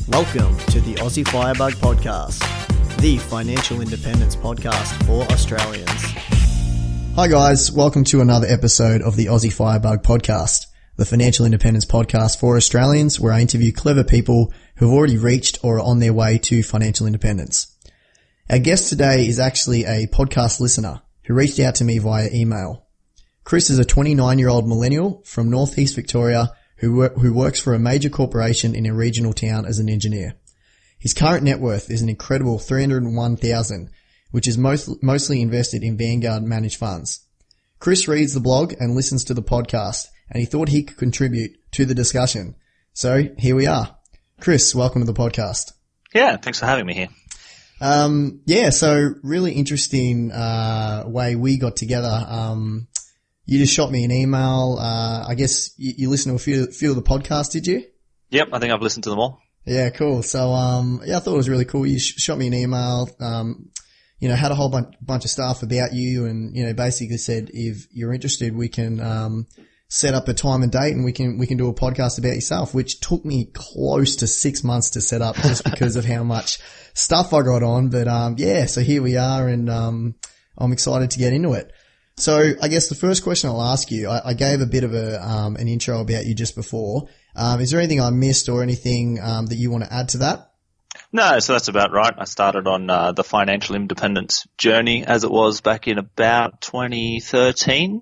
Welcome to the Aussie Firebug podcast, the financial independence podcast for Australians. Hi guys, welcome to another episode of the Aussie Firebug podcast, the financial independence podcast for Australians, where I interview clever people who've already reached or are on their way to financial independence. Our guest today is actually a podcast listener who reached out to me via email. Chris is a 29-year-old millennial from Northeast Victoria who works for a major corporation in a regional town as an engineer. His current net worth is an incredible $301,000, which is mostly invested in Vanguard managed funds. Chris reads the blog and listens to the podcast, and he thought he could contribute to the discussion. So here we are. Chris, welcome to the podcast. Yeah, thanks for having me here. So really interesting way we got together. You just shot me an email. I guess you listened to a few of the podcasts, did you? Yep, I think I've listened to them all. Yeah, cool. So, I thought it was really cool. You shot me an email, had a whole bunch of stuff about you and, basically said if you're interested, we can, set up a time and date and we can do a podcast about yourself, which took me close to 6 months to set up just because of how much stuff I got on. But, so here we are and, I'm excited to get into it. So I guess the first question I'll ask you, I gave a bit of an intro about you just before. Is there anything I missed or anything that you want to add to that? No, so that's about right. I started on the financial independence journey as it was back in about 2013.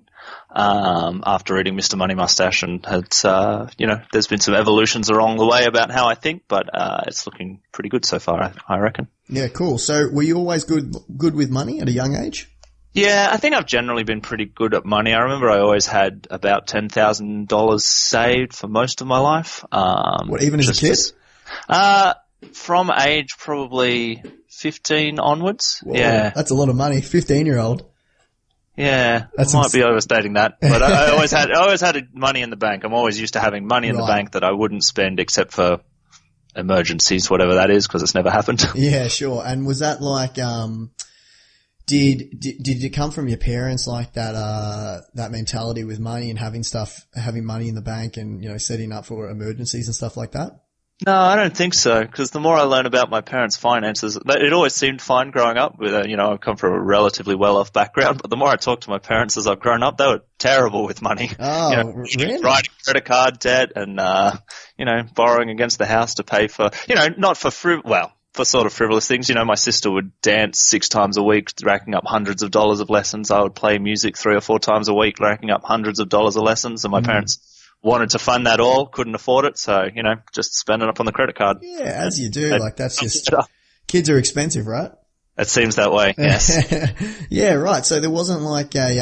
After reading Mr. Money Mustache, and it's there's been some evolutions along the way about how I think, but it's looking pretty good so far, I reckon. Yeah, cool. So were you always good with money at a young age? Yeah, I think I've generally been pretty good at money. I remember I always had about $10,000 saved for most of my life. Even as a kid? From age probably 15 onwards. Whoa, yeah. That's a lot of money. 15-year-old. Yeah, I might be overstating that, but I always had money in the bank. I'm always used to having money in the bank that I wouldn't spend except for emergencies, whatever that is, because it's never happened. Yeah, sure. And was that like, did it come from your parents, like that mentality with money and having money in the bank and, setting up for emergencies and stuff like that? No, I don't think so, because the more I learn about my parents' finances, it always seemed fine growing up. With I've come from a relatively well-off background, but the more I talk to my parents as I've grown up, they were terrible with money. Oh, really? Writing credit card debt and, borrowing against the house to pay for, not for for sort of frivolous things. My sister would dance 6 times a week, racking up hundreds of dollars of lessons. I would play music 3 or 4 times a week, racking up hundreds of dollars of lessons, and my parents wanted to fund that all, couldn't afford it, so, just spend it up on the credit card. Yeah, as you do. That's just, kids are expensive, right? It seems that way, yes. Yeah, right. So there wasn't like read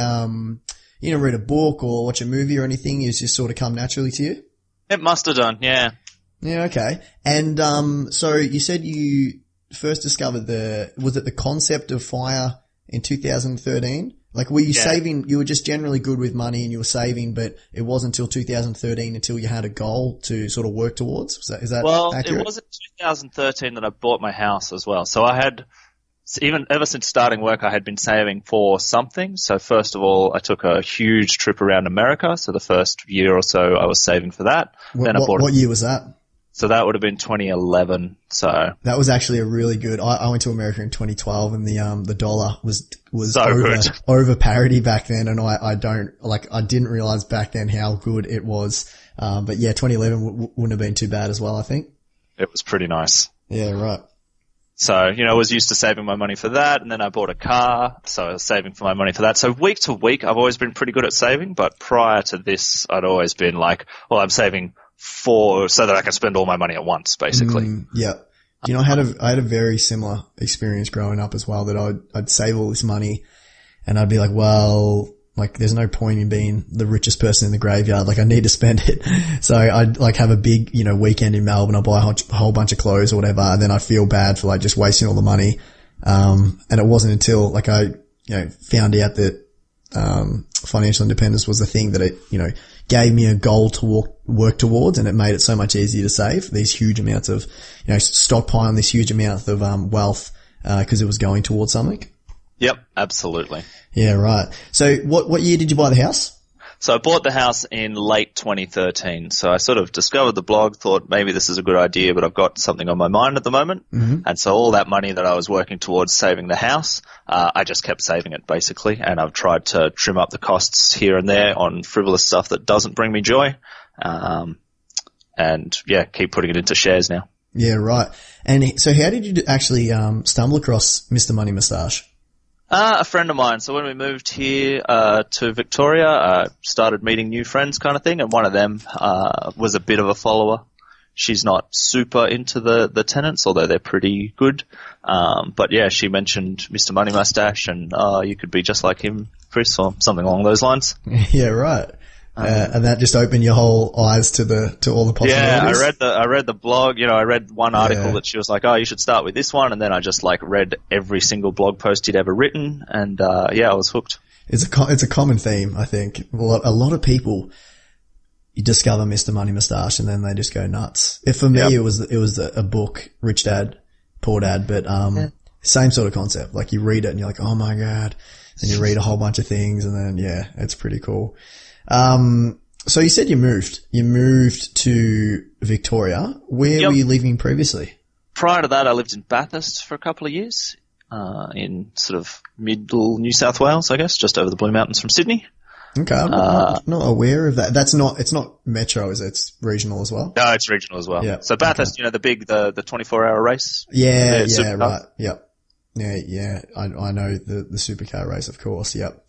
a book or watch a movie or anything, it's just sort of come naturally to you? It must have done, yeah. Yeah, okay. And, so you said you first discovered was it the concept of FIRE in 2013? Like, were you saving, you were just generally good with money and you were saving, but it wasn't until 2013 until you had a goal to sort of work towards? Is that accurate? It was in 2013 that I bought my house as well. So I had, ever since starting work, I had been saving for something. So first of all, I took a huge trip around America. So the first year or so I was saving for that. What year was that? So that would have been 2011. So that was actually a really good. I went to America in 2012, and the dollar was so over parity back then, and I didn't realize back then how good it was. But yeah, 2011 wouldn't have been too bad as well, I think. It was pretty nice. Yeah, right. So, I was used to saving my money for that, and then I bought a car, so I was saving for my money for that. So week to week, I've always been pretty good at saving, but prior to this, I'd always been like, well, I'm saving so that I can spend all my money at once, basically. Yeah. I had a very similar experience growing up as well, that I'd save all this money and I'd be like, well, like there's no point in being the richest person in the graveyard. Like I need to spend it. So I'd like have a big, weekend in Melbourne. I'll buy a whole bunch of clothes or whatever. And then I feel bad for like just wasting all the money. And it wasn't until like I, found out that, financial independence was the thing that it, gave me a goal to work towards, and it made it so much easier to save these huge amounts of, stockpiling this huge amount of, wealth, cause it was going towards something. Yep, absolutely. Yeah, right. So what year did you buy the house? So I bought the house in late 2013. So I sort of discovered the blog, thought maybe this is a good idea, but I've got something on my mind at the moment. Mm-hmm. And so all that money that I was working towards saving the house, I just kept saving it basically. And I've tried to trim up the costs here and there on frivolous stuff that doesn't bring me joy. And yeah, keep putting it into shares now. Yeah, right. And so how did you actually stumble across Mr. Money Moustache? A friend of mine. So when we moved here to Victoria, I started meeting new friends kind of thing, and one of them was a bit of a follower. She's not super into the tenants, although they're pretty good. But yeah, she mentioned Mr. Money Mustache and you could be just like him, Chris, or something along those lines. Yeah, right. And that just opened your whole eyes to all the possibilities. Yeah, I read the blog. I read one article that she was like, "Oh, you should start with this one," and then I just read every single blog post he'd ever written, and I was hooked. It's a common theme, I think. A lot of people, you discover Mr. Money Moustache and then they just go nuts. For me, it was a book, Rich Dad, Poor Dad, but same sort of concept. Like you read it and you're like, oh my god, and you read a whole bunch of things, and then it's pretty cool. So you said you moved to Victoria. Where were you living previously? Prior to that, I lived in Bathurst for a couple of years, in sort of middle New South Wales, I guess, just over the Blue Mountains from Sydney. Okay. I'm not aware of that. It's not metro, is it? It's regional as well? No, it's regional as well. Yeah. So Bathurst, the 24-hour race. Yeah, right. Yep. Yeah. I know the supercar race, of course. Yep.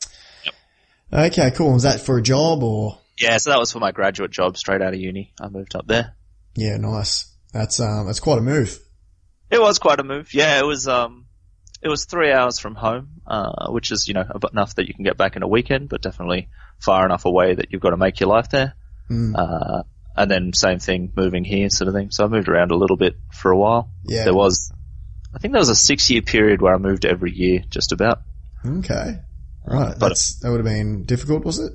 Okay, cool. Was that for a job or? Yeah, so that was for my graduate job straight out of uni. I moved up there. Yeah, nice. That's quite a move. It was quite a move. Yeah, it was 3 hours from home, which is, enough that you can get back in a weekend, but definitely far enough away that you've got to make your life there. And then same thing, moving here sort of thing. So I moved around a little bit for a while. Yeah. I think there was a 6-year period where I moved every year, just about. Okay. Right. That would have been difficult, was it?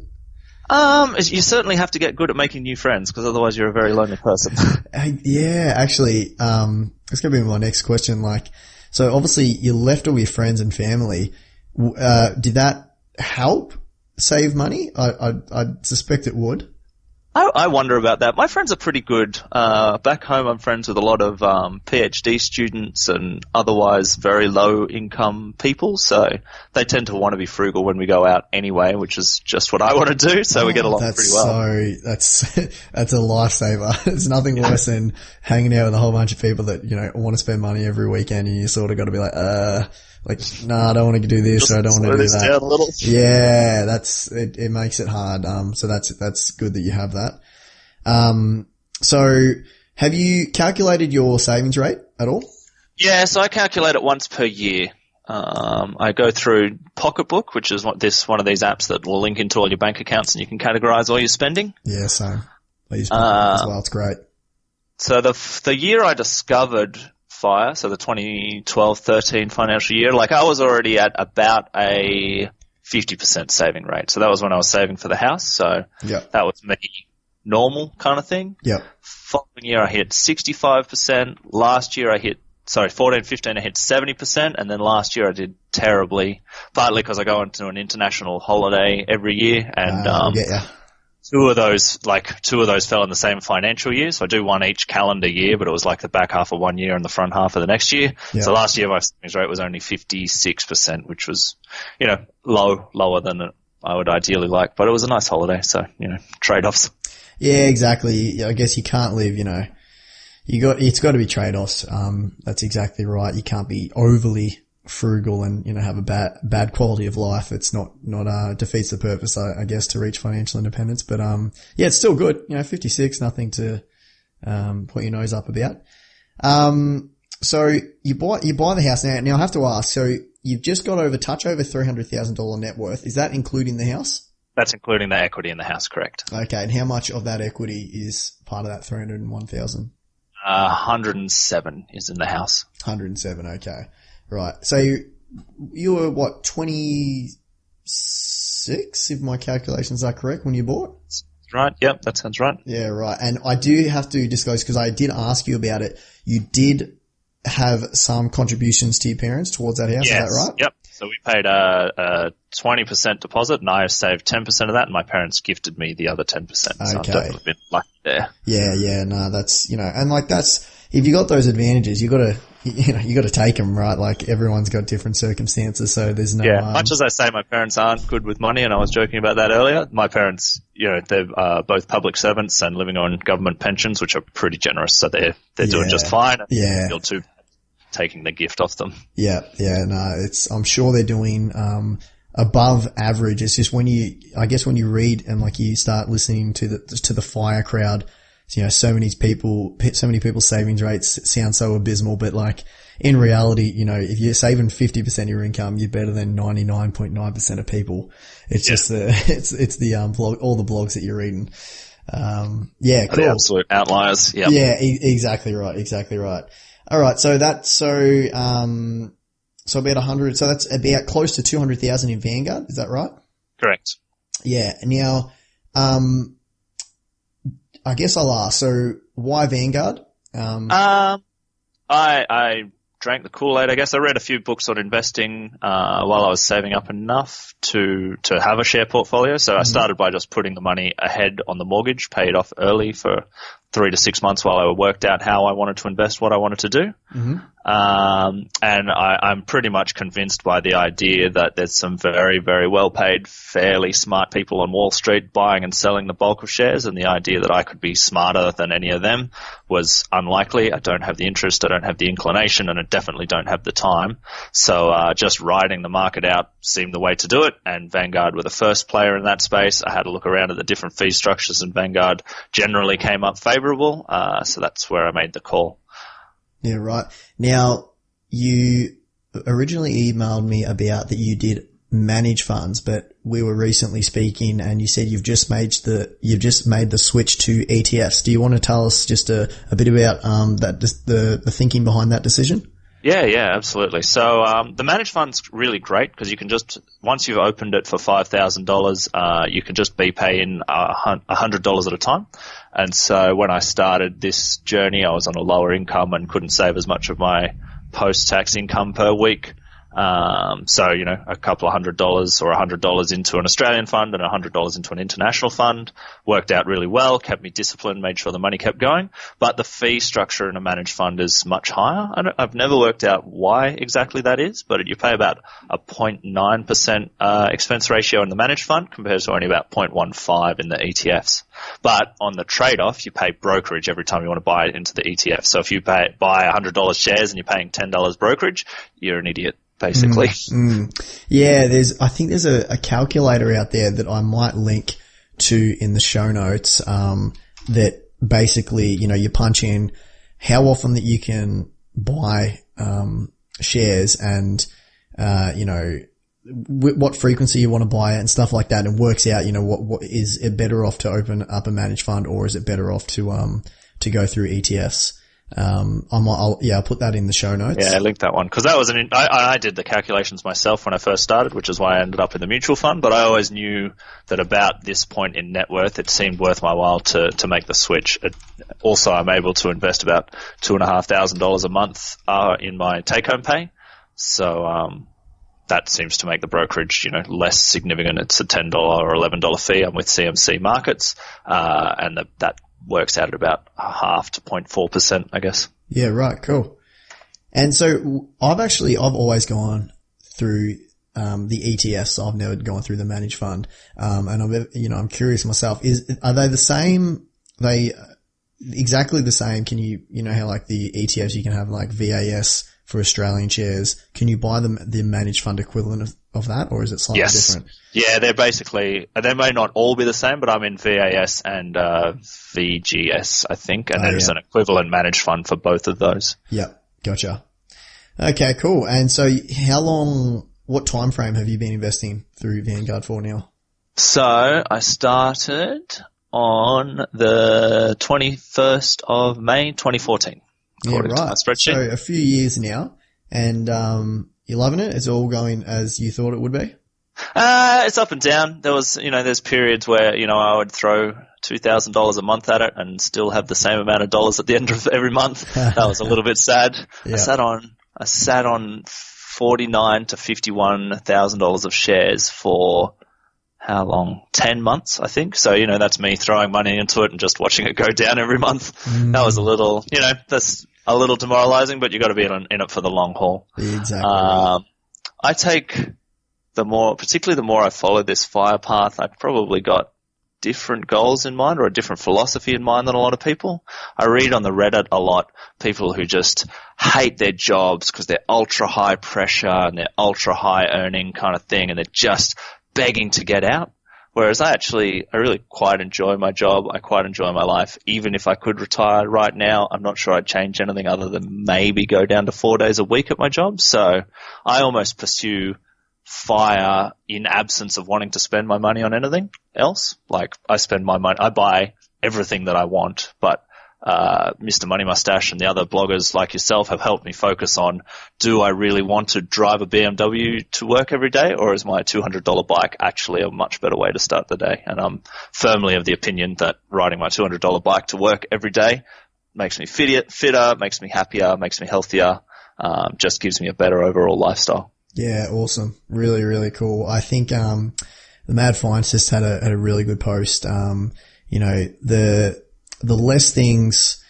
You certainly have to get good at making new friends, because otherwise you're a very lonely person. Yeah, actually, it's going to be my next question. So obviously you left all your friends and family. Did that help save money? I suspect it would. I wonder about that. My friends are pretty good. Back home, I'm friends with a lot of PhD students and otherwise very low income people. So they tend to want to be frugal when we go out anyway, which is just what I want to do. So we get along pretty well. That's a lifesaver. It's nothing worse than hanging out with a whole bunch of people that, want to spend money every weekend, and you sort of got to be like, I don't want to do this, or I don't want to do that. A little. Yeah, it makes it hard. So that's good that you have that. So have you calculated your savings rate at all? Yeah, so I calculate it once per year. I go through Pocketbook, which is one of these apps that will link into all your bank accounts and you can categorize all your spending. Yeah, same. I use Pocketbook as well. It's great. So the year I discovered FIRE, so the 2012-13 financial year, I was already at about a 50% saving rate. So that was when I was saving for the house. So that was me, normal kind of thing. Yep. Following year I hit 65%. Last year 14-15 I hit 70%, and then last year I did terribly, partly because I go into an international holiday every year, and two of those fell in the same financial year. So I do one each calendar year, but it was the back half of one year and the front half of the next year. Yep. So last year my savings rate was only 56%, which was, lower than I would ideally like, but it was a nice holiday. So, trade-offs. Yeah, exactly. I guess you can't live, it's got to be trade-offs. That's exactly right. You can't be overly frugal and, have a bad quality of life. It's not defeats the purpose, I guess, to reach financial independence. But, it's still good. 56, nothing to, put your nose up about. So you buy the house now. Now I have to ask, so you've just got over $300,000 net worth. Is that including the house? That's including the equity in the house, correct. Okay. And how much of that equity is part of that 301,000? 107 is in the house. 107. Okay. Right. So you were what, 26, if my calculations are correct, when you bought? Right. Yep. That sounds right. Yeah. Right. And I do have to disclose, because I did ask you about it. You did have some contributions to your parents towards that house. Yes. Is that right? Yep. So we paid a 20% deposit, and I saved 10% of that, and my parents gifted me the other 10%. So I've definitely been lucky there. Yeah, no, that's, and like that's, if you got those advantages, you gotta take them, right? Like everyone's got different circumstances, so there's no. Yeah, much as I say my parents aren't good with money, and I was joking about that earlier, my parents, they're both public servants and living on government pensions, which are pretty generous, so they're doing just fine. Yeah. Feel too taking the gift off them. Yeah, no, I'm sure they're doing, above average. It's just when you read and like you start listening to the FIRE crowd, so many people's savings rates sound so abysmal, but like in reality, if you're saving 50% of your income, you're better than 99.9% of people. It's just it's the blog, all the blogs that you're reading. Cool. The absolute outliers. Yep. Yeah, exactly right. All right. So so about 100, so that's about close to 200,000 in Vanguard. Is that right? Correct. Yeah. Now, I guess I'll ask, so why Vanguard? I drank the Kool-Aid, I guess. I read a few books on investing, while I was saving up enough to have a share portfolio. So I started by just putting the money ahead on the mortgage, paid off early for 3 to 6 months while I worked out how I wanted to invest, what I wanted to do. And I'm pretty much convinced by the idea that there's some very, very well-paid, fairly smart people on Wall Street buying and selling the bulk of shares, and the idea that I could be smarter than any of them was unlikely. I don't have the interest, I don't have the inclination, and I definitely don't have the time. So just riding the market out seemed the way to do it, and Vanguard were the first player in that space. I had a look around at the different fee structures, and Vanguard generally came up favourable. So that's where I made the call. Yeah, right. Now, you originally emailed me about that you did manage funds, but we were recently speaking and you said you've just made the switch to ETFs. Do you want to tell us just a bit about the thinking behind that decision? Yeah, absolutely. So the managed fund's really great because you can just, once you've opened it for $5,000, you can just be paying $100 at a time. And so when I started this journey, I was on a lower income and couldn't save as much of my post-tax income per week. So, a couple of $100 or $100 into an Australian fund and $100 into an international fund worked out really well, kept me disciplined, made sure the money kept going. But the fee structure in a managed fund is much higher. I've never worked out why exactly that is, but you pay about a 0.9% expense ratio in the managed fund compared to only about 0.15 in the ETFs. But on the trade-off, you pay brokerage every time you want to buy it into the ETF. So if you buy $100 shares and you're paying $10 brokerage, you're an idiot, basically. Yeah, I think there's a calculator out there that I might link to in the show notes, that basically, you punch in how often that you can buy, shares and, what frequency you want to buy it and stuff like that, and works out, what is it better off to open up a managed fund, or is it better off to go through ETFs? I'll put that in the show notes. Yeah, link that one. Cause that was I did the calculations myself when I first started, which is why I ended up in the mutual fund, but I always knew that about this point in net worth, it seemed worth my while to make the switch. Also, I'm able to invest about $2,500 a month, in my take home pay. So, that seems to make the brokerage, less significant. It's a $10 or $11 fee. I'm with CMC Markets, and that works out at about 0.5 to 0.4%, I guess. Yeah, right. Cool. And so I've always gone through, the ETFs. I've never gone through the managed fund. And I'm curious myself, are they the same? They exactly the same? Can you how like the ETFs, you can have like VAS for Australian shares. Can you buy the managed fund equivalent of that, or is it slightly different? Yeah, they may not all be the same, but I'm in VAS and VGS, I think, and there's an equivalent managed fund for both of those. Yeah, gotcha. Okay, cool. And so what time frame have you been investing through Vanguard for now? So I started on the 21st of May, 2014. Yeah, right. So a few years now, and you're loving it? It's all going as you thought it would be? It's up and down. There's periods where, I would throw $2,000 a month at it and still have the same amount of dollars at the end of every month. That was a little bit sad. Yeah. I sat on $49,000 to $51,000 of shares for how long? 10 months, I think. So, that's me throwing money into it and just watching it go down every month. That was a little, that's a little demoralizing, but you got to be in it for the long haul. Exactly. I take particularly the more I follow this fire path, I've probably got different goals in mind or a different philosophy in mind than a lot of people. I read on the Reddit a lot people who just hate their jobs because they're ultra high pressure and they're ultra high earning kind of thing, and they're just begging to get out. Whereas I really quite enjoy my job. I quite enjoy my life. Even if I could retire right now, I'm not sure I'd change anything other than maybe go down to 4 days a week at my job. So I almost pursue fire in absence of wanting to spend my money on anything else. Like I spend my money, I buy everything that I want, but Mr. Money Mustache and the other bloggers like yourself have helped me focus on, do I really want to drive a BMW to work every day, or is my $200 bike actually a much better way to start the day? And I'm firmly of the opinion that riding my $200 bike to work every day makes me fitter, makes me happier, makes me healthier, just gives me a better overall lifestyle. Yeah, awesome. Really, really cool. I think the Mad Finance had a really good post. The less things,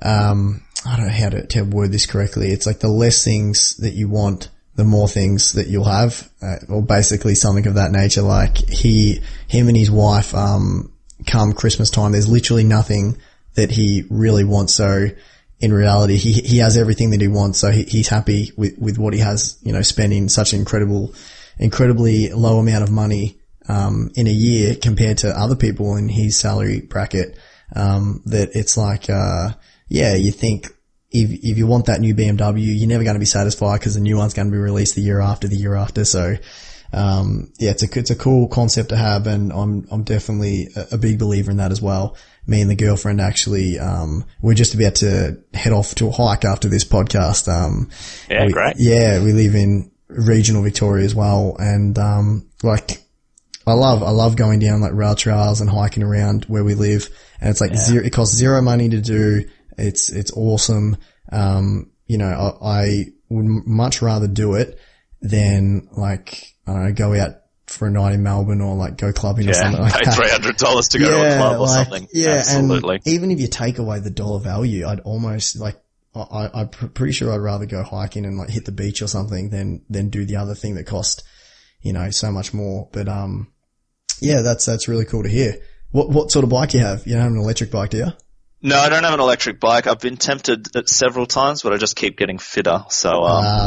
I don't know how to word this correctly. It's like the less things that you want, the more things that you'll have, or basically something of that nature. Like him and his wife, come Christmas time, there's literally nothing that he really wants. So in reality, he has everything that he wants. So he's happy with what he has, spending such an incredibly low amount of money, in a year compared to other people in his salary bracket. That it's like, you think if you want that new BMW, you're never going to be satisfied because the new one's going to be released the year after. So, it's a cool concept to have, and I'm definitely a big believer in that as well. Me and the girlfriend actually, we're just about to head off to a hike after this podcast. Great. Yeah, we live in regional Victoria as well. And, I love going down like rail trails and hiking around where we live, and it's like it costs zero money to do. It's awesome. I would much rather do it than like, I don't know, go out for a night in Melbourne or like go clubbing or something like that. Pay $300 to go to a club or something. Yeah, absolutely. And even if you take away the dollar value, I'd almost like, I'm pretty sure I'd rather go hiking and like hit the beach or something than do the other thing that cost, so much more. But, that's really cool to hear. What sort of bike do you have? You don't have an electric bike, do you? No, I don't have an electric bike. I've been tempted at several times, but I just keep getting fitter. So,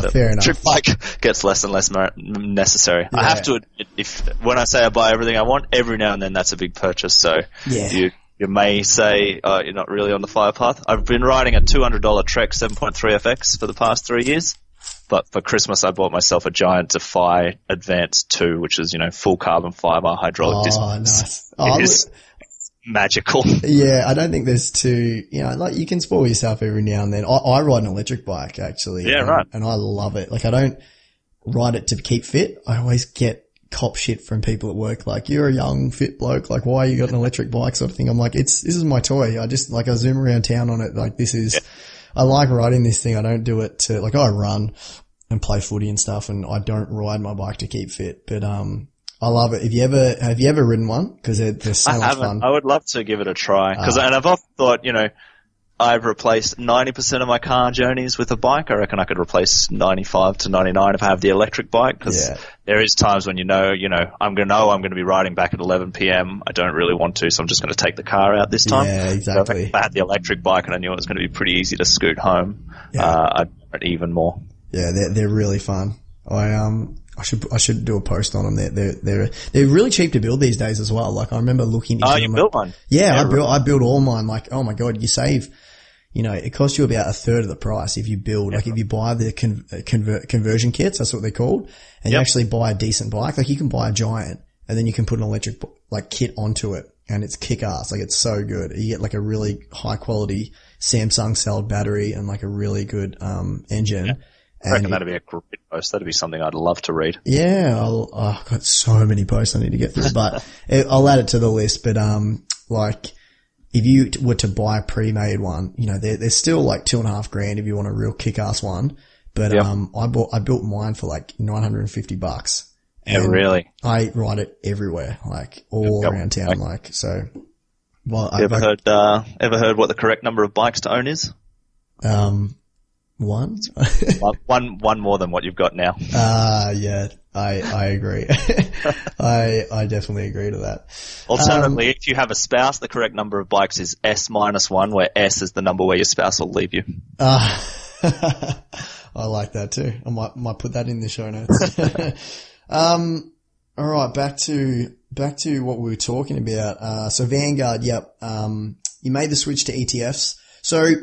the fair enough. electric bike gets less and less necessary. Yeah. I have to admit, when I say I buy everything I want, every now and then that's a big purchase. So you may say, you're not really on the fire path. I've been riding a $200 Trek 7.3 FX for the past 3 years. But for Christmas, I bought myself a giant Defy Advance 2, which is, full carbon fiber hydraulic disc. Nice. It is magical. Yeah, I don't think there's too, like you can spoil yourself every now and then. I ride an electric bike actually. Yeah, right. And I love it. Like I don't ride it to keep fit. I always get cop shit from people at work. Like, you're a young fit bloke. Like, why you got an electric bike sort of thing? I'm like, this is my toy. I zoom around town on it. Like I like riding this thing. I don't do it to, I run and play footy and stuff, and I don't ride my bike to keep fit. But, I love it. Have you ever ridden one? Cause they're so much fun. I would love to give it a try. And I've often thought, I've replaced 90% of my car journeys with a bike. I reckon I could replace 95 to 99 if I have the electric bike, because there is times when I'm going to be riding back at 11 p.m. I don't really want to, so I'm just going to take the car out this time. Yeah, exactly. So if I had the electric bike and I knew it was going to be pretty easy to scoot home, I'd do it even more. Yeah, they're really fun. I should do a post on them. They're really cheap to build these days as well. Like, I remember looking into them. Oh, you built one? Yeah, I built all mine. Like, oh my God, you save, it costs you about a third of the price if you build, if you buy the conversion kits, that's what they're called, and you actually buy a decent bike. Like, you can buy a Giant and then you can put an electric, kit onto it, and it's kick ass. Like, it's so good. You get a really high quality Samsung cell battery and a really good, engine. Yeah. I reckon that'd be a great post. That'd be something I'd love to read. Yeah, I've got so many posts I need to get through, but I'll add it to the list. But, if you were to buy a pre-made one, they're still $2,500 if you want a real kick-ass one. but I built mine for like $950. Yeah, really. I ride it everywhere, like all around town, like so. Well, ever heard what the correct number of bikes to own is? One. one more than what you've got now. Yeah, I agree. I definitely agree to that. Alternatively, if you have a spouse, the correct number of bikes is S-1, where S is the number where your spouse will leave you. I like that too. I might put that in the show notes. All right, back to what we were talking about. So Vanguard, yep. You made the switch to ETFs. So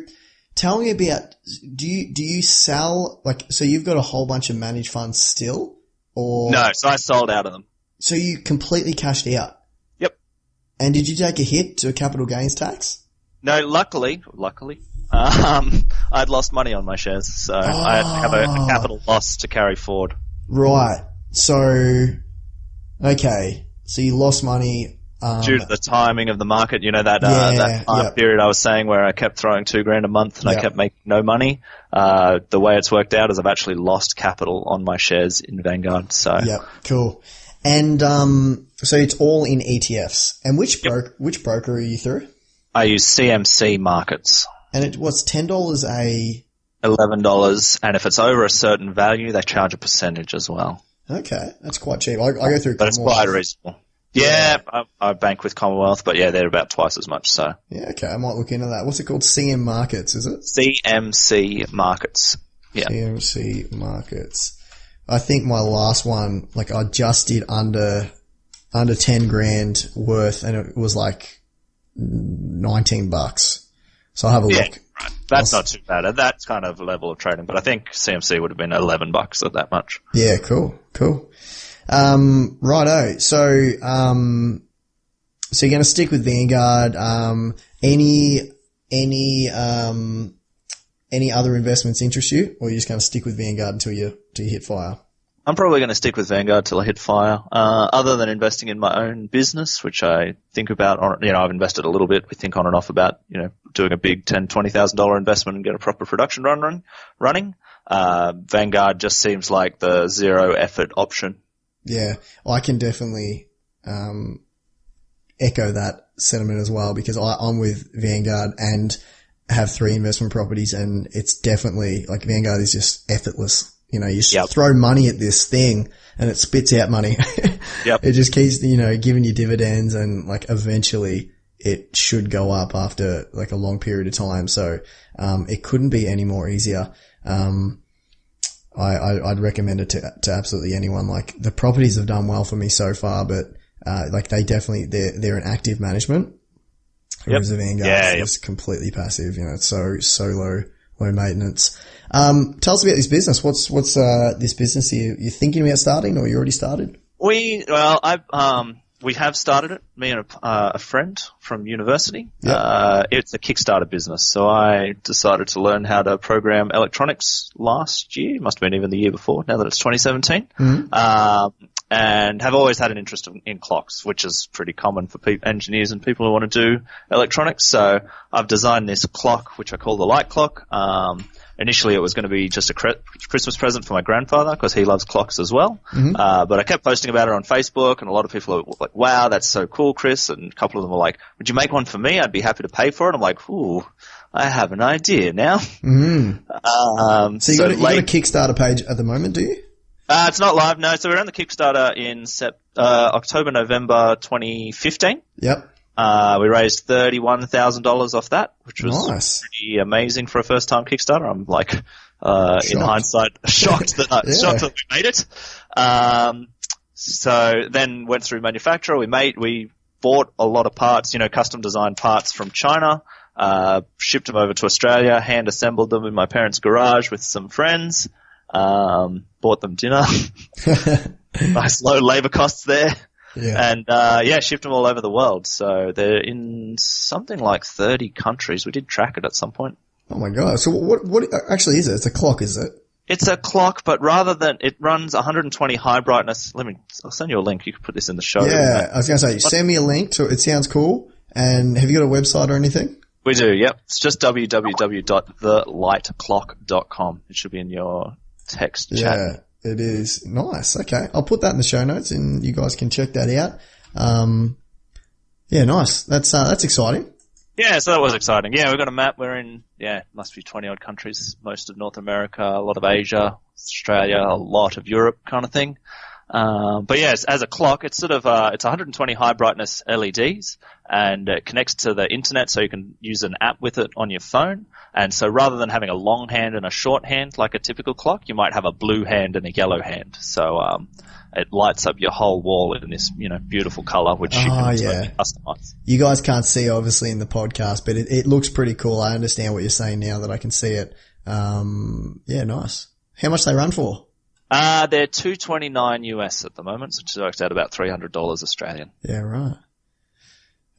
tell me about, do you sell, like, so you've got a whole bunch of managed funds still, or? No, so I sold out of them. So you completely cashed out? Yep. And did you take a hit to capital gains tax? No, luckily, I'd lost money on my shares, so I had to have a capital loss to carry forward. Right. So, okay. So you lost money. Due to the timing of the market, that time period I was saying where I kept throwing $2,000 a month and I kept making no money. The way it's worked out is I've actually lost capital on my shares in Vanguard. So yeah, cool. And so it's all in ETFs. And which broker are you through? I use CMC Markets. And what's $10 a? $11, and if it's over a certain value, they charge a percentage as well. Okay, that's quite cheap. I go through, but it's quite reasonable. Yeah, I bank with Commonwealth, but yeah, they're about twice as much. So yeah, okay, I might look into that. What's it called? CM Markets, is it? CMC Markets. Yeah, CMC Markets. I think my last one, like I just did under $10,000 worth, and it was like $19. So I'll have a look. Right. That's not too bad at that kind of level of trading, but I think CMC would have been $11 at that much. Yeah, cool. Righto. So you're going to stick with Vanguard. Any other investments interest you, or are you just going to stick with Vanguard until you hit fire? I'm probably going to stick with Vanguard till I hit fire. Other than investing in my own business, which I think about I've invested a little bit. We think on and off about, doing a big $10,000, $20,000 investment and get a proper production running. Vanguard just seems like the zero effort option. Yeah, I can definitely, echo that sentiment as well, because I'm with Vanguard and have 3 investment properties, and it's definitely like Vanguard is just effortless. You just throw money at this thing and it spits out money. Yep. It just keeps, giving you dividends, and like eventually it should go up after like a long period of time. So, it couldn't be any more easier. I'd recommend it to absolutely anyone. Like the properties have done well for me so far, but, like they're an active management. Whereas the Vanguard is completely passive. It's so low maintenance. Tell us about this business. What's this business you're thinking about starting, or you already started? We have started it, me and a friend from university. Yep. It's a Kickstarter business. So I decided to learn how to program electronics last year. Must have been even the year before, now that it's 2017. Mm-hmm. And have always had an interest in clocks, which is pretty common for engineers and people who want to do electronics. So I've designed this clock, which I call the light clock. Initially it was going to be just a Christmas present for my grandfather, because he loves clocks as well. Mm-hmm. But I kept posting about it on Facebook, and a lot of people were like, wow, that's so cool, Chris. And a couple of them were like, would you make one for me? I'd be happy to pay for it. I'm like, ooh, I have an idea now. Mm-hmm. So you got a Kickstarter page at the moment, do you? It's not live, no. So we're on the Kickstarter in October, November 2015. Yep. We raised $31,000 off that, which was nice. Pretty amazing for a first-time Kickstarter. I'm like, in hindsight, shocked that we made it. So then went through manufacturer. We bought a lot of parts, custom designed parts from China, shipped them over to Australia, hand assembled them in my parents' garage with some friends. Bought them dinner. Nice low labor costs there. Yeah. And, shipped them all over the world. So they're in something like 30 countries. We did track it at some point. Oh my God. So what actually is it? It's a clock, is it? It's a clock, but rather than, it runs 120 high brightness. I'll send you a link. You can put this in the show. Yeah. I was going to say, send me a link to it. Sounds cool. And have you got a website or anything? We do, yep. It's just www.thelightclock.com. It should be in your text chat. Yeah, it is. Nice. Okay. I'll put that in the show notes and you guys can check that out. Yeah, nice. That's exciting. Yeah, so that was exciting. Yeah, we've got a map. We're in, must be 20 odd countries, most of North America, a lot of Asia, Australia, a lot of Europe kind of thing. But yes, as a clock, it's sort of, it's 120 high brightness LEDs and it connects to the internet so you can use an app with it on your phone. And so rather than having a long hand and a short hand like a typical clock, you might have a blue hand and a yellow hand. So, it lights up your whole wall in this, beautiful color, which you can customize. You guys can't see obviously in the podcast, but it looks pretty cool. I understand what you're saying now that I can see it. Yeah, nice. How much they run for? They're $229 US at the moment, which works out about $300 Australian. Yeah, right.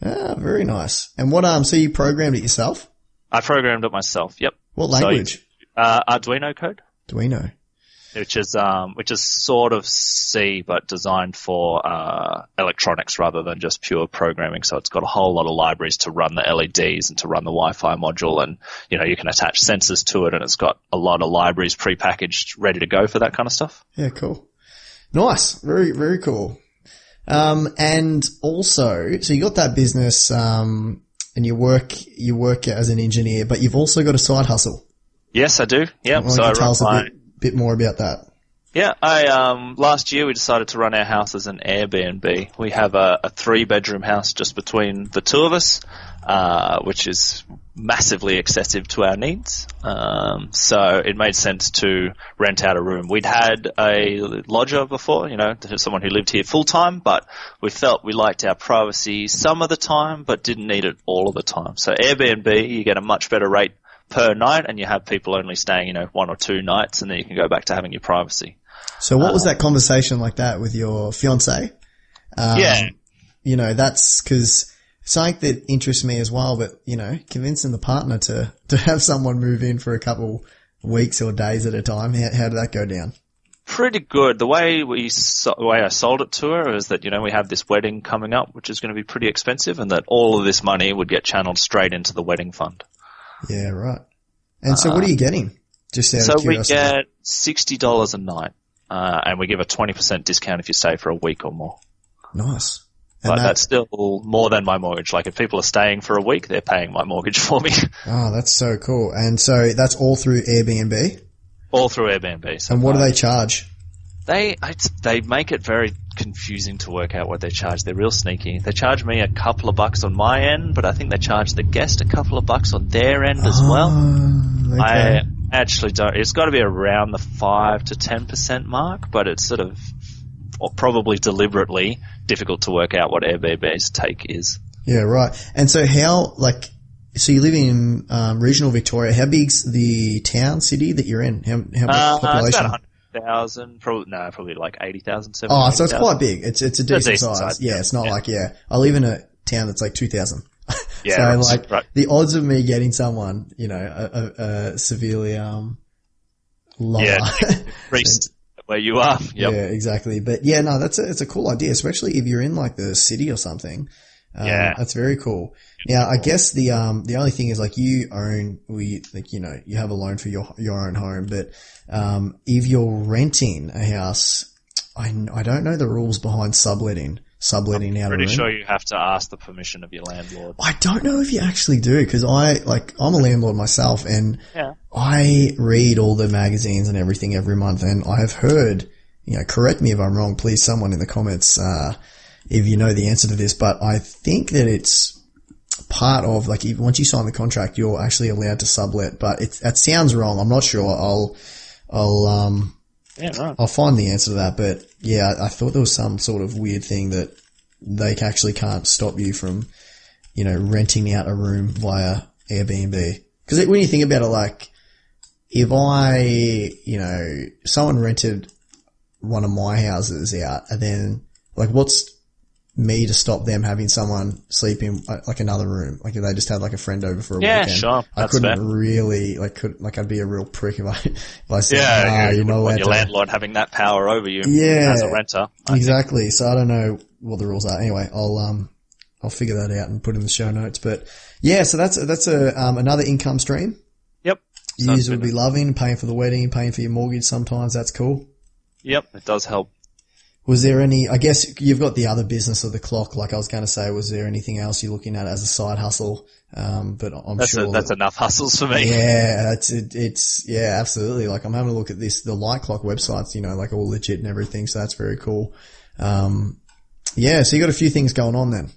Ah, very nice. And so you programmed it yourself? I programmed it myself, yep. What language? Arduino code. Arduino. Which is sort of C, but designed for, electronics rather than just pure programming. So it's got a whole lot of libraries to run the LEDs and to run the Wi-Fi module. And, you can attach sensors to it and it's got a lot of libraries prepackaged ready to go for that kind of stuff. Yeah, cool. Nice. Very, very cool. And also, so you got that business, and you work as an engineer, but you've also got a side hustle. Yes, I do. Yeah. So I tell us a bit more about that. Yeah, last year we decided to run our house as an Airbnb. We have a 3-bedroom house just between the two of us, which is massively excessive to our needs. So it made sense to rent out a room. We'd had a lodger before, someone who lived here full time, but we felt we liked our privacy some of the time, but didn't need it all of the time. So Airbnb, you get a much better rate per night and you have people only staying, 1 or 2 nights and then you can go back to having your privacy. So what was that conversation like that with your fiance? Yeah. That's because something that interests me as well, but, convincing the partner to have someone move in for a couple weeks or days at a time. How did that go down? Pretty good. The way I sold it to her is that, we have this wedding coming up, which is going to be pretty expensive and that all of this money would get channeled straight into the wedding fund. Yeah, right. And so what are you getting? Just out of curiosity. So we get $60 a night, and we give a 20% discount if you stay for a week or more. Nice. But that's still more than my mortgage. Like if people are staying for a week, they're paying my mortgage for me. Oh, that's so cool. And so that's all through Airbnb? All through Airbnb. So and what do they charge? They make it very confusing to work out what they charge. They're real sneaky. They charge me a couple of bucks on my end, but I think they charge the guest a couple of bucks on their end as well. Okay. I actually don't. It's got to be around the 5 to 10% mark, but it's sort of probably deliberately difficult to work out what Airbnb's take is. Yeah, right. And so so you live in regional Victoria. How big's the city that you're in? How much population? It's about 100,000, probably like 80,000, 70,000. Oh, so it's quite big. It's a decent size. size. Yeah, it's not I live in a town that's like 2,000. Yeah, so right. The odds of me getting someone, a severely, lower. Yeah, increased where you are. Yep. Yeah, exactly. But yeah, no, it's a cool idea, especially if you're in like the city or something. Yeah. That's very cool. Now, I guess the only thing is like you have a loan for your own home, but, if you're renting a house, I don't know the rules behind subletting out a room. Pretty sure you have to ask the permission of your landlord. I don't know if you actually do, cause I'm a landlord myself and I read all the magazines and everything every month and I have heard, correct me if I'm wrong, please someone in the comments, if you know the answer to this, but I think that it's part of even once you sign the contract, you're actually allowed to sublet, but that sounds wrong. I'm not sure. I'll find the answer to that, but yeah, I thought there was some sort of weird thing that they actually can't stop you from, renting out a room via Airbnb. Cause when you think about it, if someone rented one of my houses out and then what's me to stop them having someone sleep in another room? If they just had a friend over for a weekend. Yeah, sure. I couldn't really, I'd be a real prick if I said, you know, your landlord having that power over you as a renter. Exactly. So I don't know what the rules are. Anyway, I'll figure that out and put in the show notes. But yeah, so that's another income stream. Yep. You would be loving, paying for the wedding, paying for your mortgage sometimes. That's cool. Yep, it does help. Was there any, I guess you've got the other business of the clock, like I was going to say, was there anything else you're looking at as a side hustle? But I'm sure that's enough hustles for me. Yeah, yeah, absolutely. Like I'm having a look at the light clock websites, like all legit and everything. So that's very cool. Yeah, so you got a few things going on then.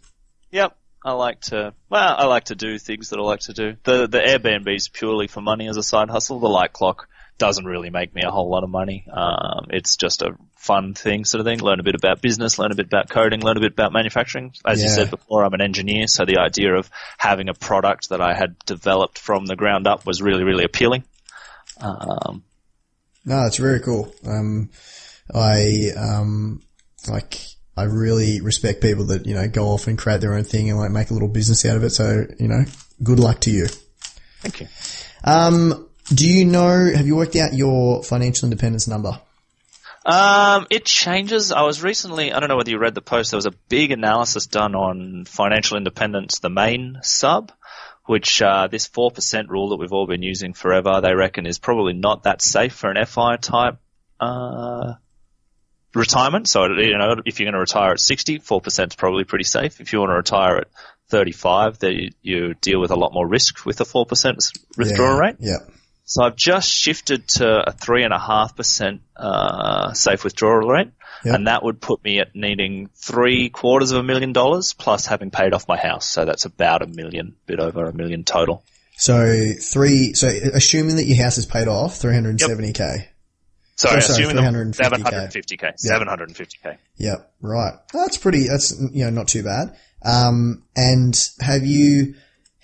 Yep. I like to do things that I like to do. The Airbnb is purely for money as a side hustle. The light clock doesn't really make me a whole lot of money. It's just a fun thing sort of thing. Learn a bit about business, learn a bit about coding, learn a bit about manufacturing. As you said before, I'm an engineer, so the idea of having a product that I had developed from the ground up was really, really appealing. No, it's very cool. I really respect people that, go off and create their own thing and like make a little business out of it. So, good luck to you. Thank you. Have you worked out your financial independence number? It changes. I was recently, I don't know whether you read the post, there was a big analysis done on financial independence, the main sub, which, this 4% rule that we've all been using forever, they reckon is probably not that safe for an FI type, retirement. So, if you're going to retire at 60, 4% is probably pretty safe. If you want to retire at 35, then you deal with a lot more risk with a 4% withdrawal rate. Yeah. So I've just shifted to a 3.5% safe withdrawal rate, and that would put me at needing $750,000 plus having paid off my house. So that's about $1 million, bit over $1 million total. So assuming that your house is paid off, $370K. Yep. Sorry, assuming $750K. $750K. Yep, right. That's not too bad. And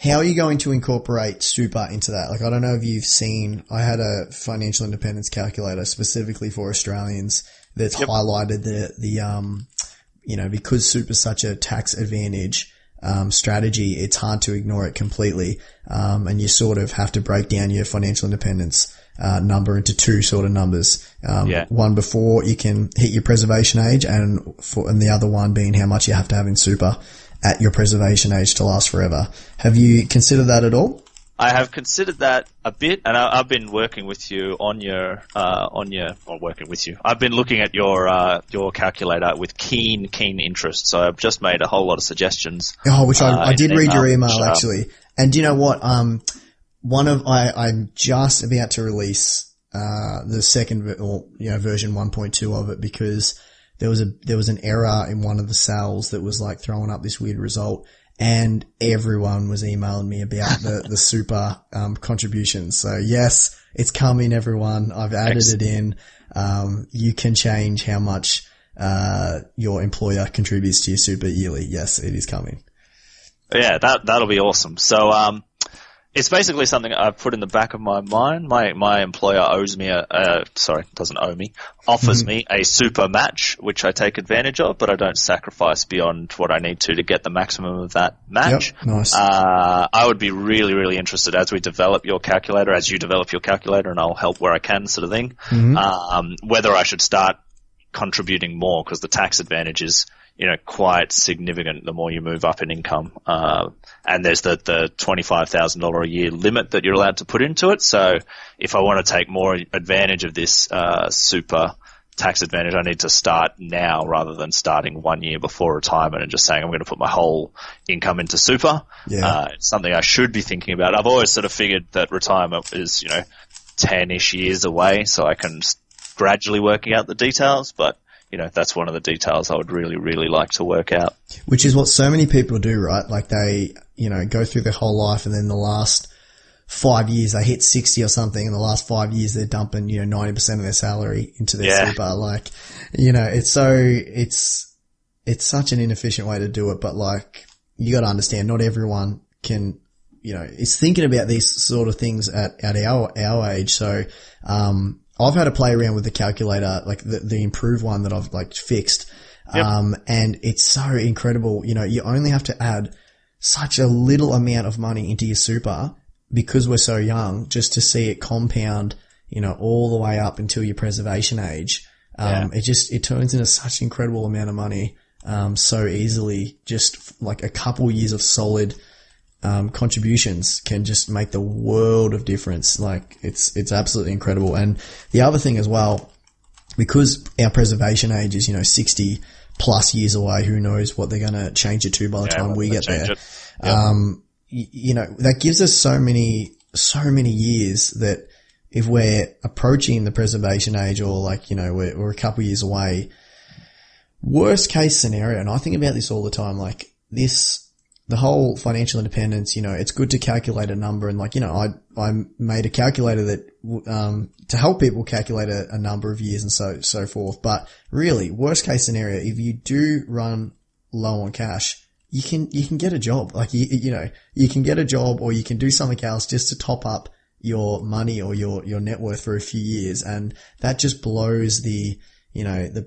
how are you going to incorporate super into that? Like, I don't know if you've seen, I had a financial independence calculator specifically for Australians that's highlighted because super is such a tax advantage, strategy, it's hard to ignore it completely. And you sort of have to break down your financial independence number into two sort of numbers. One before you can hit your preservation age and the other one being how much you have to have in super at your preservation age to last forever. Have you considered that at all? I have considered that a bit, and I've been working with you I've been looking at your calculator with keen interest. So I've just made a whole lot of suggestions. Oh, which I did read your email actually. And do you know what? I'm just about to release, the second, version 1.2 of it because there was an error in one of the cells that was like throwing up this weird result, and everyone was emailing me about the super contributions. So yes, it's coming, everyone. I've added it in. You can change how much your employer contributes to your super yearly. Yes, it is coming. Yeah, that'll be awesome. So it's basically something I've put in the back of my mind. My employer owes me offers me a super match, which I take advantage of, but I don't sacrifice beyond what I need to get the maximum of that match. Yep, nice. I would be really, really interested as you develop your calculator, and I'll help where I can sort of thing, whether I should start contributing more because the tax advantage is, quite significant the more you move up in income. And there's the $25,000 a year limit that you're allowed to put into it. So if I want to take more advantage of this, super tax advantage, I need to start now rather than starting 1 year before retirement and just saying I'm going to put my whole income into super. Yeah. It's something I should be thinking about. I've always sort of figured that retirement is, 10-ish years away, so I can gradually working out the details, but that's one of the details I would really, really like to work out. Which is what so many people do, right? Like they, go through their whole life and then the last 5 years they hit 60 or something, and the last 5 years they're dumping, 90% of their salary into their super. Like, it's such an inefficient way to do it, but like, you got to understand not everyone can, is thinking about these sort of things at our age. So, I've had to play around with the calculator, like the improved one that I've like fixed. Yep. And it's so incredible. You only have to add such a little amount of money into your super because we're so young just to see it compound, all the way up until your preservation age. It turns into such an incredible amount of money. so easily. Just like a couple years of solid contributions can just make the world of difference. Like it's absolutely incredible. And the other thing as well, because our preservation age is 60 plus years away, who knows what they're going to change it to by the time we get there. Yep. That gives us so many years that if we're approaching the preservation age, or we're a couple years away, worst case scenario, and I think about this all the time, the whole financial independence, it's good to calculate a number, and I made a calculator that, to help people calculate a number of years and so forth. But really, worst case scenario, if you do run low on cash, you can get a job. You can get a job, or you can do something else just to top up your money or your net worth for a few years. And that just blows the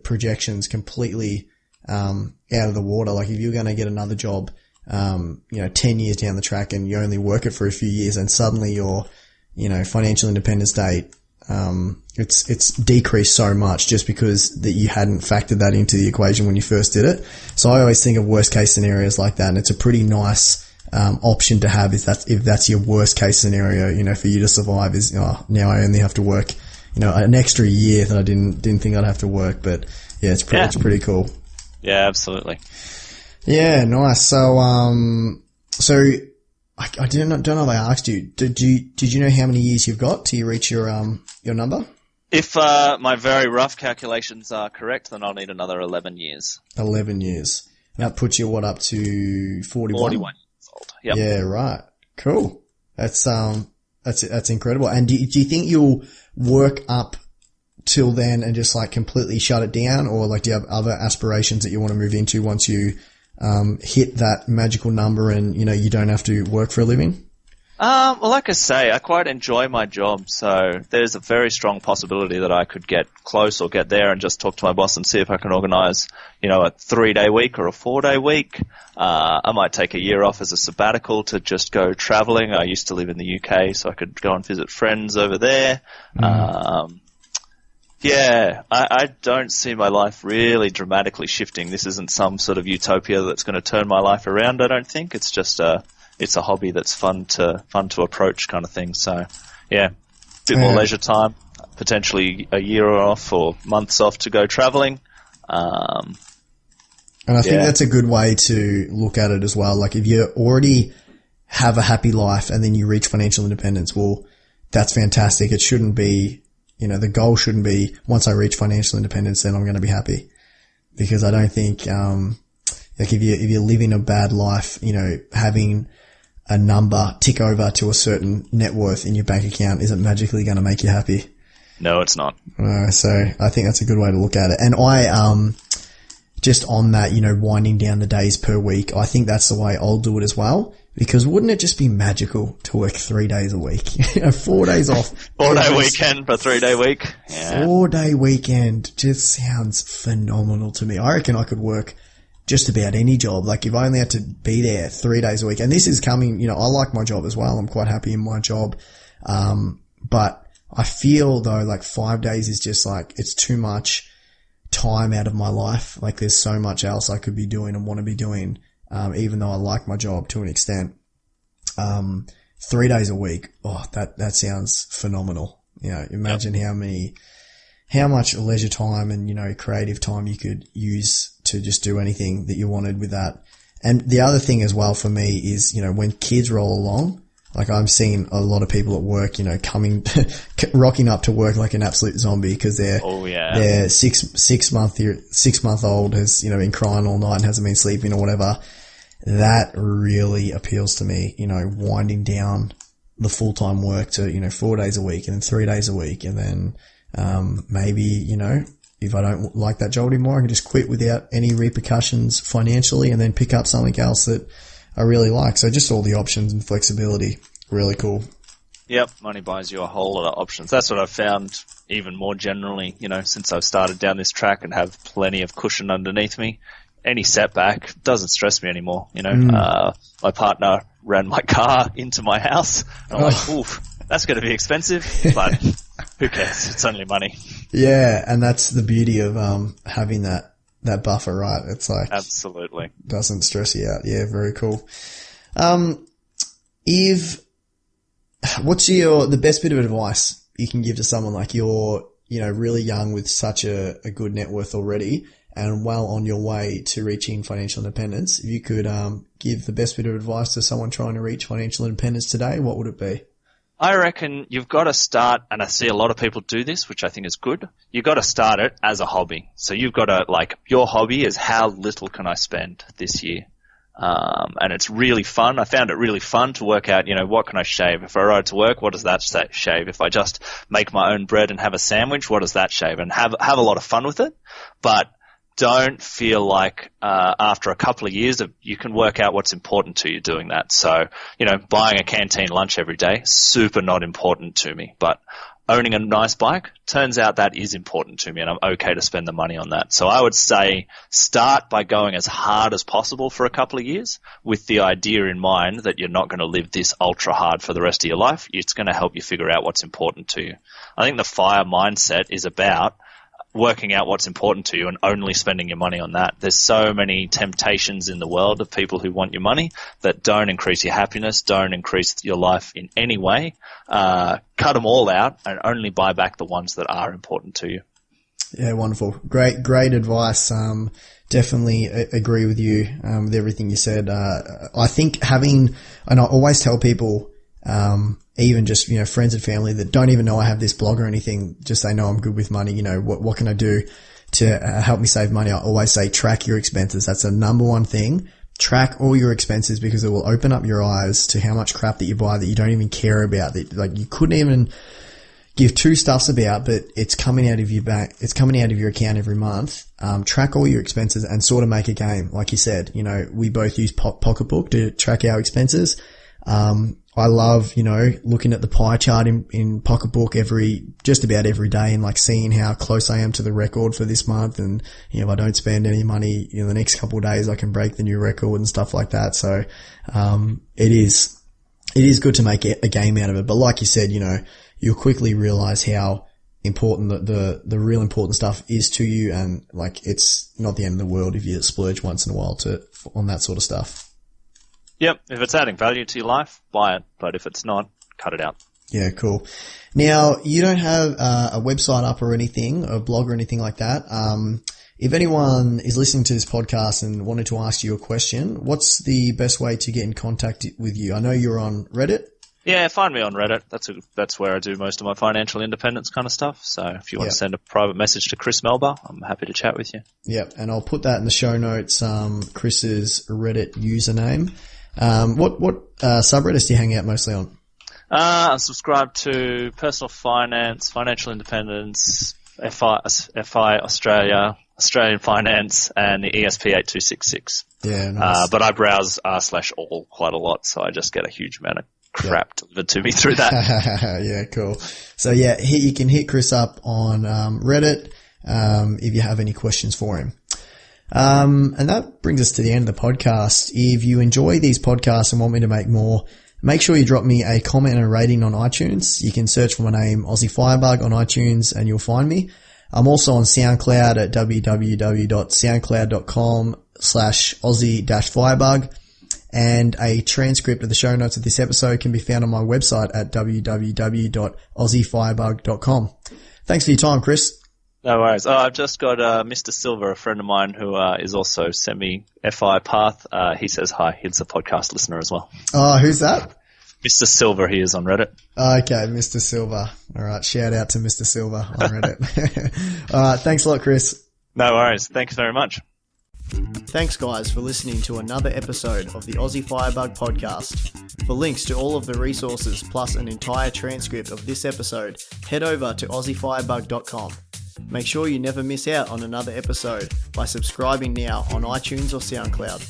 projections completely, out of the water. Like if you're going to get another job, 10 years down the track and you only work it for a few years, and suddenly your, financial independence date, it's decreased so much just because that you hadn't factored that into the equation when you first did it. So I always think of worst case scenarios like that, and it's a pretty nice option to have if that's your worst case scenario, for you to survive is, now I only have to work, an extra year that I didn't think I'd have to work. But yeah, it's pretty cool. Yeah, absolutely. Yeah, nice. So I don't know if I asked you. Did you know how many years you've got till you reach your number? If my very rough calculations are correct, then I'll need another 11 years. 11 years. That puts you up to 41? 41 years old. Yep. Yeah, right. Cool. That's incredible. And do you think you'll work up till then and just completely shut it down, or do you have other aspirations that you want to move into once you hit that magical number and, you don't have to work for a living? Well, like I say, I quite enjoy my job, so there's a very strong possibility that I could get close or get there and just talk to my boss and see if I can organize, a 3-day week or a 4-day week. I might take a year off as a sabbatical to just go traveling. I used to live in the UK, so I could go and visit friends over there. Yeah, I don't see my life really dramatically shifting. This isn't some sort of utopia that's going to turn my life around, I don't think. It's just it's a hobby that's fun to approach kind of thing. So, yeah, a bit more leisure time, potentially a year off or months off to go traveling. And I think that's a good way to look at it as well. Like if you already have a happy life and then you reach financial independence, well, that's fantastic. It shouldn't be, the goal shouldn't be once I reach financial independence, then I'm going to be happy. Because I don't think, if you're living a bad life, having a number tick over to a certain net worth in your bank account isn't magically going to make you happy. No, it's not. So I think that's a good way to look at it. And I, just on that, winding down the days per week, I think that's the way I'll do it as well. Because wouldn't it just be magical to work 3 days a week? 4 days off. 4-day weekend for a 3-day week. Yeah. 4-day weekend just sounds phenomenal to me. I reckon I could work just about any job. Like if I only had to be there 3 days a week, and this is coming, I like my job as well. I'm quite happy in my job. But I feel though 5 days is just it's too much time out of my life. Like there's so much else I could be doing and want to be doing. Even though I like my job to an extent. 3 days a week. Oh, that sounds phenomenal. Imagine how much leisure time and, creative time you could use to just do anything that you wanted with that. And the other thing as well for me is, when kids roll along, I'm seeing a lot of people at work, coming, rocking up to work like an absolute zombie because their 6 month old has, been crying all night and hasn't been sleeping or whatever. That really appeals to me, winding down the full-time work to, 4 days a week and then 3 days a week. And then, maybe, if I don't like that job anymore, I can just quit without any repercussions financially and then pick up something else that I really like. So just all the options and flexibility. Really cool. Yep. Money buys you a whole lot of options. That's what I've found even more generally, since I've started down this track and have plenty of cushion underneath me. Any setback doesn't stress me anymore. My partner ran my car into my house. And I'm like, oof, that's going to be expensive, but who cares? It's only money. Yeah. And that's the beauty of, having that that buffer, right? It's like absolutely doesn't stress you out. Yeah, very cool. What's the best bit of advice you can give to someone like you're, really young with such a good net worth already and well on your way to reaching financial independence? If you could give the best bit of advice to someone trying to reach financial independence today, what would it be? I reckon you've got to start, and I see a lot of people do this, which I think is good. You've got to start it as a hobby. So you've got to, your hobby is how little can I spend this year? And it's really fun. I found it really fun to work out, what can I shave? If I ride to work, what does that shave? If I just make my own bread and have a sandwich, what does that shave? And have a lot of fun with it. But don't feel like after a couple of years you can work out what's important to you doing that. So, buying a canteen lunch every day, super not important to me. But owning a nice bike, turns out that is important to me, and I'm okay to spend the money on that. So I would say start by going as hard as possible for a couple of years with the idea in mind that you're not going to live this ultra hard for the rest of your life. It's going to help you figure out what's important to you. I think the FIRE mindset is about working out what's important to you and only spending your money on that. There's so many temptations in the world of people who want your money that don't increase your happiness, don't increase your life in any way. Cut them all out and only buy back the ones that are important to you. Yeah, wonderful. Great advice. Definitely agree with you with everything you said. I think and I always tell people, even just, friends and family that don't even know I have this blog or anything, just they know I'm good with money. What can I do to help me save money? I always say track your expenses. That's the number one thing. Track all your expenses because it will open up your eyes to how much crap that you buy that you don't even care about, that you couldn't even give two stuffs about, but it's coming out of your bank. It's coming out of your account every month. Track all your expenses and sort of make a game. Like you said, we both use Pocketbook to track our expenses. I love, looking at the pie chart in Pocketbook just about every day and seeing how close I am to the record for this month. And, if I don't spend any money in the next couple of days, I can break the new record and stuff like that. So, it is good to make a game out of it. But like you said, you'll quickly realize how important the real important stuff is to you. And it's not the end of the world if you splurge once in a while on that sort of stuff. Yep. If it's adding value to your life, buy it. But if it's not, cut it out. Yeah, cool. Now, you don't have a website up or anything, a blog or anything like that. If anyone is listening to this podcast and wanted to ask you a question, what's the best way to get in contact with you? I know you're on Reddit. Yeah, find me on Reddit. That's where I do most of my financial independence kind of stuff. So if you want to send a private message to Chris Melba, I'm happy to chat with you. Yep. And I'll put that in the show notes, Chris's Reddit username. What subreddits do you hang out mostly on? I'm subscribed to personal finance, financial independence, FI Australia, Australian finance, and the ESP8266. Yeah, nice. But I browse r/all quite a lot, so I just get a huge amount of crap delivered to me through that. Yeah, cool. So yeah, you can hit Chris up on Reddit if you have any questions for him. And that brings us to the end of the podcast. If you enjoy these podcasts and want me to make more, make sure you drop me a comment and a rating on iTunes. You can search for my name, Aussie Firebug, on iTunes and you'll find me. I'm also on SoundCloud at www.soundcloud.com/Aussie-Firebug. And a transcript of the show notes of this episode can be found on my website at www.aussiefirebug.com. Thanks for your time, Chris. No worries. I've just got Mr. Silver, a friend of mine who is also semi-FI path. He says hi. He's a podcast listener as well. Oh, who's that? Mr. Silver. He is on Reddit. Okay, Mr. Silver. All right, shout out to Mr. Silver on Reddit. All right, thanks a lot, Chris. No worries. Thanks very much. Thanks, guys, for listening to another episode of the Aussie Firebug podcast. For links to all of the resources plus an entire transcript of this episode, head over to aussiefirebug.com. Make sure you never miss out on another episode by subscribing now on iTunes or SoundCloud.